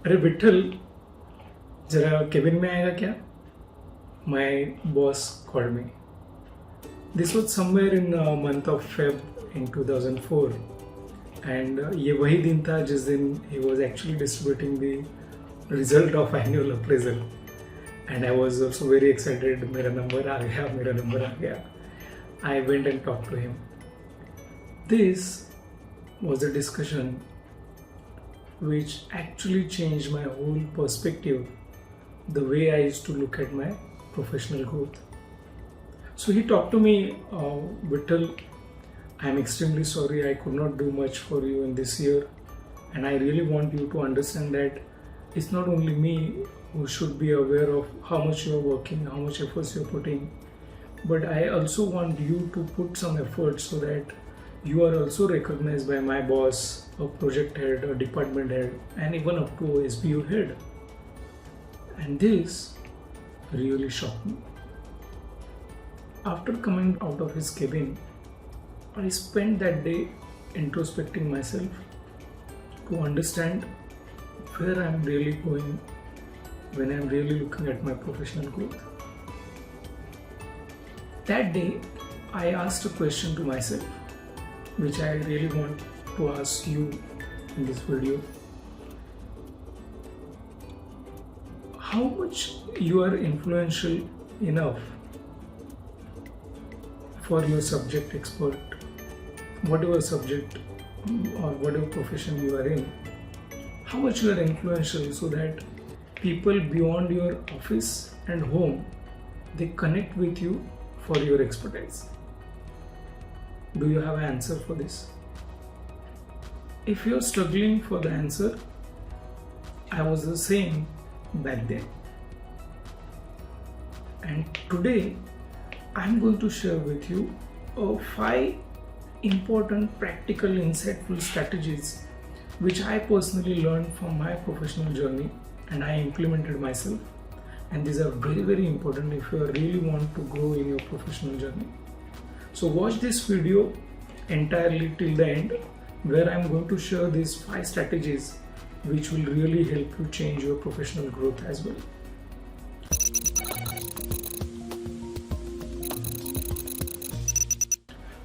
अरे विठल, जरा केबिन में आएगा क्या? My boss called me. This was somewhere in month of Feb in 2004, and ये वही दिन था जिस दिन he was actually distributing the result of annual appraisal, and I was also very excited. मेरा नंबर आ गया, मेरा नंबर आ गया. I went and talked to him. This was a discussion which actually changed my whole perspective, the way I used to look at my professional growth. So he talked to me, Vittal, I am extremely sorry I could not do much for you in this year, and I really want you to understand that it's not only me who should be aware of how much you are working, how much efforts you are putting, but I also want you to put some effort so that you are also recognized by my boss, a project head, a department head, and even up to a SBU head. And this really shocked me. After coming out of his cabin, I spent that day introspecting myself to understand where I am really going when I am really looking at my professional growth. That day, I asked a question to myself, which I really want to ask you in this video. How much you are influential enough for your subject expert, whatever subject or whatever profession you are in, how much you are influential so that people beyond your office and home, they connect with you for your expertise. Do you have an answer for this? If you are struggling for the answer, I was the same back then. And today, I'm going to share with you 5 important, practical, insightful strategies which I personally learned from my professional journey and I implemented myself. And these are very, very important if you really want to grow in your professional journey. So watch this video entirely till the end, where I'm going to share these 5 strategies which will really help you change your professional growth as well.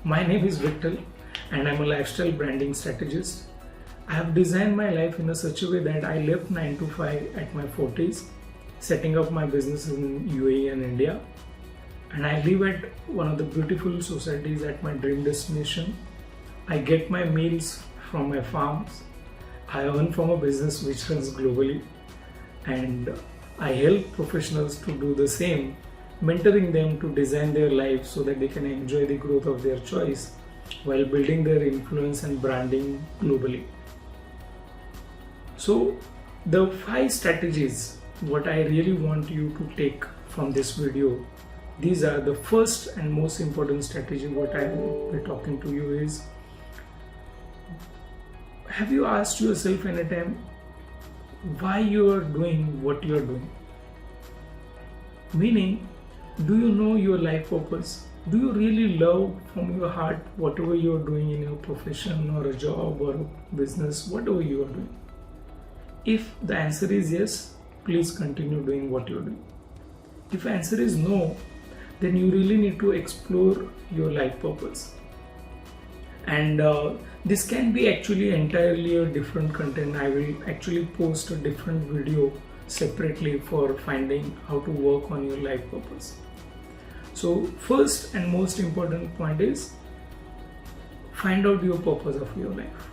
My name is Vittal and I'm a lifestyle branding strategist. I have designed my life in such a way that I left 9 to 5 at my 40s, setting up my business in UAE and India. And I live at one of the beautiful societies at my dream destination. I get my meals from my farms. I earn from a business which runs globally. And I help professionals to do the same, mentoring them to design their life so that they can enjoy the growth of their choice while building their influence and branding globally. So the 5 strategies, what I really want you to take from this video, these are the first and most important strategy what I will be talking to you is, have you asked yourself in a time why you are doing what you are doing? Meaning, do you know your life purpose? Do you really love from your heart whatever you are doing in your profession or a job or a business, whatever you are doing? If the answer is yes, please continue doing what you are doing. If the answer is no, then you really need to explore your life purpose. And this can be actually entirely a different content. I will actually post a different video separately for finding how to work on your life purpose. So first and most important point is find out your purpose of your life.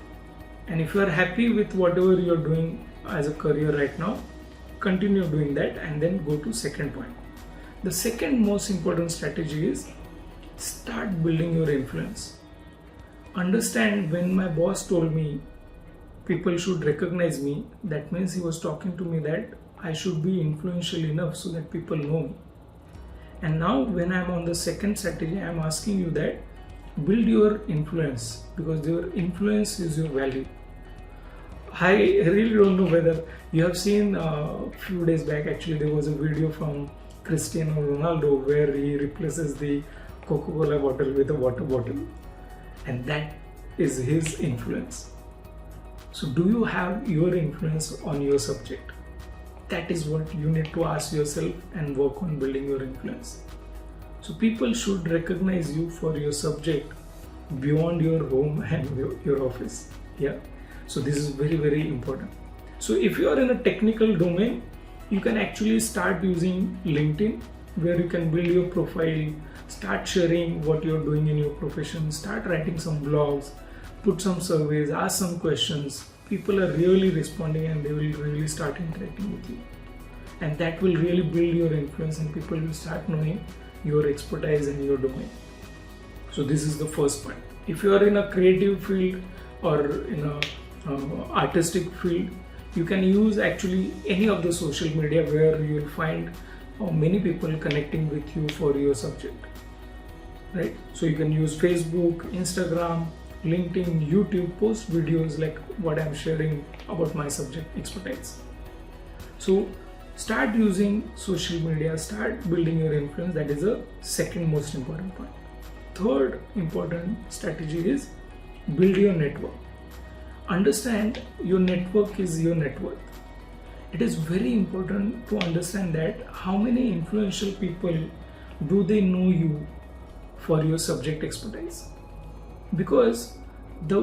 And if you are happy with whatever you are doing as a career right now, continue doing that and then go to second point. The second most important strategy is start building your influence. Understand, when my boss told me people should recognize me, that means he was talking to me that I should be influential enough so that people know me. And now when I'm on the second strategy, I'm asking you that build your influence, because your influence is your value. I really don't know whether you have seen a few days back, actually there was a video from Cristiano Ronaldo where he replaces the Coca-Cola bottle with a water bottle, and that is his influence. So do you have your influence on your subject? That is what you need to ask yourself and work on building your influence. So people should recognize you for your subject beyond your home and your office. Yeah. So this is very, very important. So if you are in a technical domain, you can actually start using LinkedIn, where you can build your profile, start sharing what you're doing in your profession, start writing some blogs, put some surveys, ask some questions. People are really responding and they will really start interacting with you. And that will really build your influence and people will start knowing your expertise in your domain. So this is the first point. If you are in a creative field or in a artistic field, you can use actually any of the social media where you will find many people connecting with you for your subject, right? So you can use Facebook, Instagram, LinkedIn, YouTube, post videos like what I'm sharing about my subject expertise. So start using social media, start building your influence. That is the second most important point. Third important strategy is build your network. Understand your network is your net worth. It is very important to understand that how many influential people do they know you for your subject expertise. Because the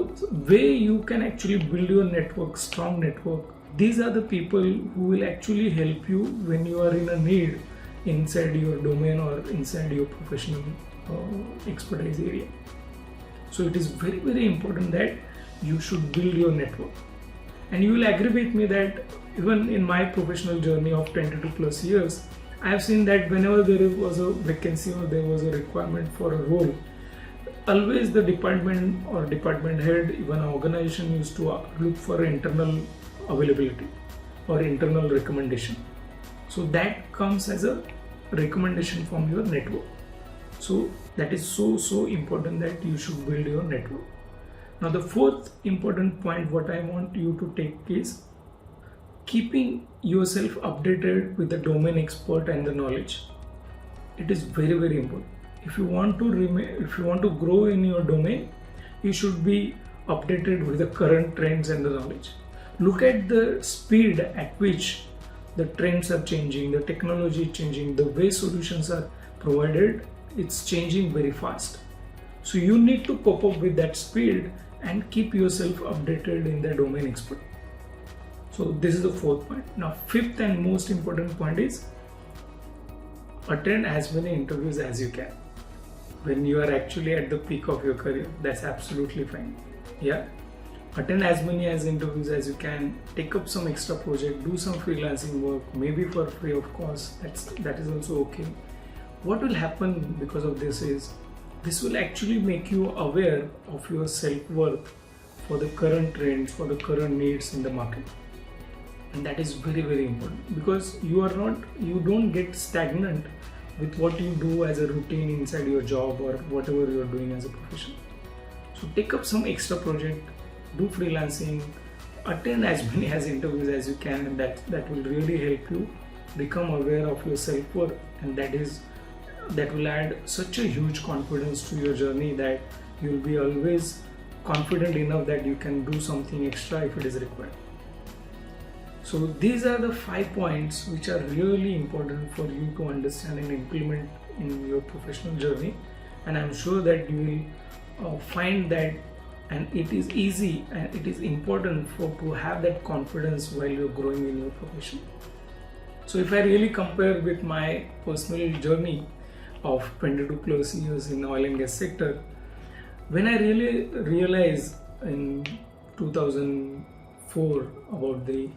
way you can actually build your network, strong network, these are the people who will actually help you when you are in a need inside your domain or inside your professional expertise area. So it is very, very important that you should build your network. And you will agree with me that even in my professional journey of 22 plus years, I have seen that whenever there was a vacancy or there was a requirement for a role, always the department or department head, even an organization used to look for internal availability or internal recommendation. So that comes as a recommendation from your network. So that is so important that you should build your network. Now the fourth important point what I want you to take is keeping yourself updated with the domain expert and the knowledge. It is very, very important. If you want to grow in your domain, you should be updated with the current trends and the knowledge. Look at the speed at which the trends are changing, the technology is changing, the way solutions are provided, it's changing very fast. So you need to cope up with that speed and keep yourself updated in the domain expert. So this is the fourth point. Now fifth and most important point is attend as many interviews as you can. When you are actually at the peak of your career, that's absolutely fine. Yeah, attend as many interviews as you can, take up some extra project, do some freelancing work, maybe for free of course, that is also okay. What will happen because of this is, this will actually make you aware of your self-worth for the current trends, for the current needs in the market. And that is very, very important, because you don't get stagnant with what you do as a routine inside your job or whatever you are doing as a profession. So take up some extra project, do freelancing, attend as many interviews as you can, and that will really help you become aware of your self-worth, and that will add such a huge confidence to your journey that you will be always confident enough that you can do something extra if it is required. So these are the 5 points which are really important for you to understand and implement in your professional journey, and I'm sure that you will find that, and it is easy and it is important to have that confidence while you're growing in your profession. So if I really compare with my personal journey of 22 plus years in oil and gas sector, when I really realized in 2004 about the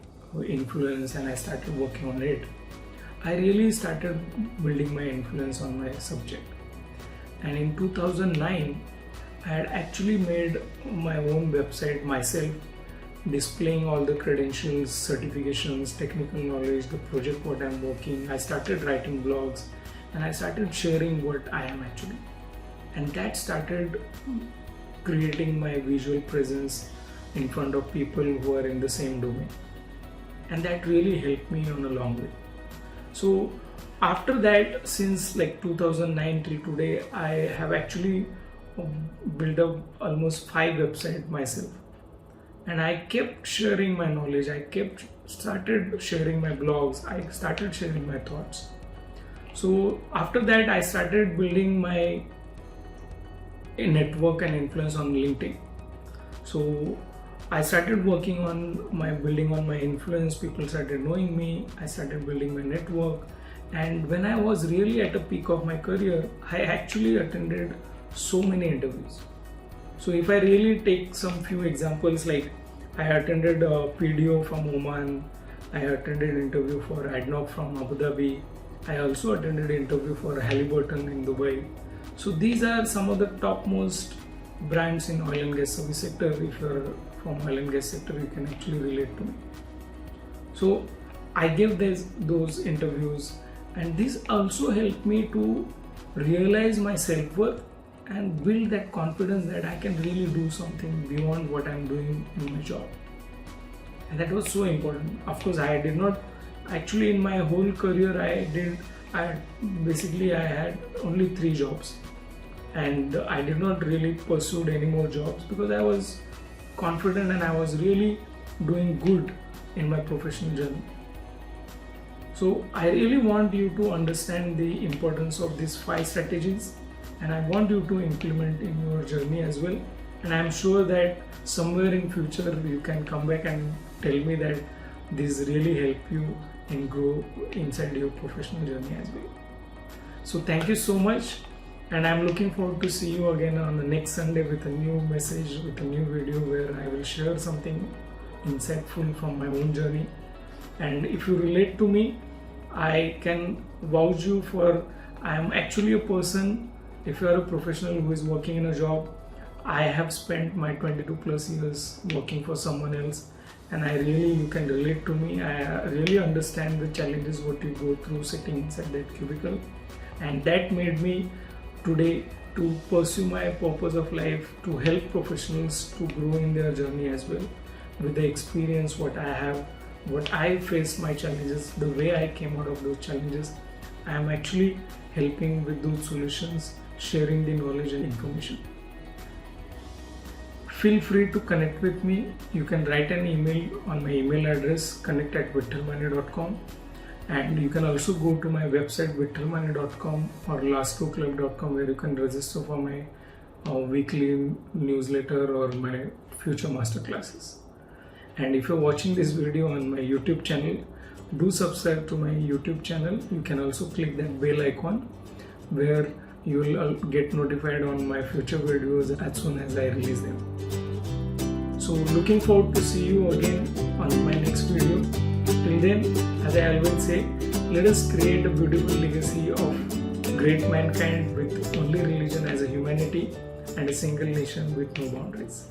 influence and I started working on it, I really started building my influence on my subject. And in 2009, I had actually made my own website myself, displaying all the credentials, certifications, technical knowledge, the project what I'm working. I started writing blogs and I started sharing what I am actually. And that started creating my visual presence in front of people who are in the same domain. And that really helped me on a long way. So after that, since like 2009 till today, I have actually built up almost 5 websites myself. and I kept sharing my knowledge. I started sharing my blogs. I started sharing my thoughts. So after that, I started building my network and influence on LinkedIn. So I started working on building on my influence. People started knowing me. I started building my network. And when I was really at the peak of my career, I actually attended so many interviews. So if I really take some few examples, like I attended a PDO from Oman, I attended interview for ADNOC from Abu Dhabi, I also attended interview for Halliburton in Dubai. So these are some of the topmost brands in oil and gas service sector. If you're from oil and gas sector, you can actually relate to me. So I gave those interviews, and this also helped me to realize my self-worth and build that confidence that I can really do something beyond what I'm doing in my job. And that was so important. Of course, I did not actually, in my whole career, I had only 3 jobs, and I did not really pursue any more jobs because I was confident and I was really doing good in my professional journey. So I really want you to understand the importance of these 5 strategies, and I want you to implement in your journey as well. And I'm sure that somewhere in future you can come back and tell me that this really help you and grow inside your professional journey as well. So thank you so much, and I'm looking forward to see you again on the next Sunday with a new message, with a new video where I will share something insightful from my own journey. And if you relate to me, I can vouch you for I am actually a person. If you are a professional who is working in a job, I have spent my 22 plus years working for someone else, and you can relate to me. I really understand the challenges what you go through sitting inside that cubicle, and that made me today to pursue my purpose of life, to help professionals to grow in their journey as well. With the experience what I have, what I faced my challenges, the way I came out of those challenges, I am actually helping with those solutions, sharing the knowledge and information. Feel free to connect with me. You can write an email on my email address connect@vithalmani.com, and you can also go to my website vithalmani.com or lastcoclub.com, where you can register for my weekly newsletter or my future master classes. And if you're watching this video on my YouTube channel, do subscribe to my YouTube channel. You can also click that bell icon where you will get notified on my future videos as soon as I release them. So looking forward to see you again on my next video. Till then, as I always say, let us create a beautiful legacy of great mankind with only religion as a humanity and a single nation with no boundaries.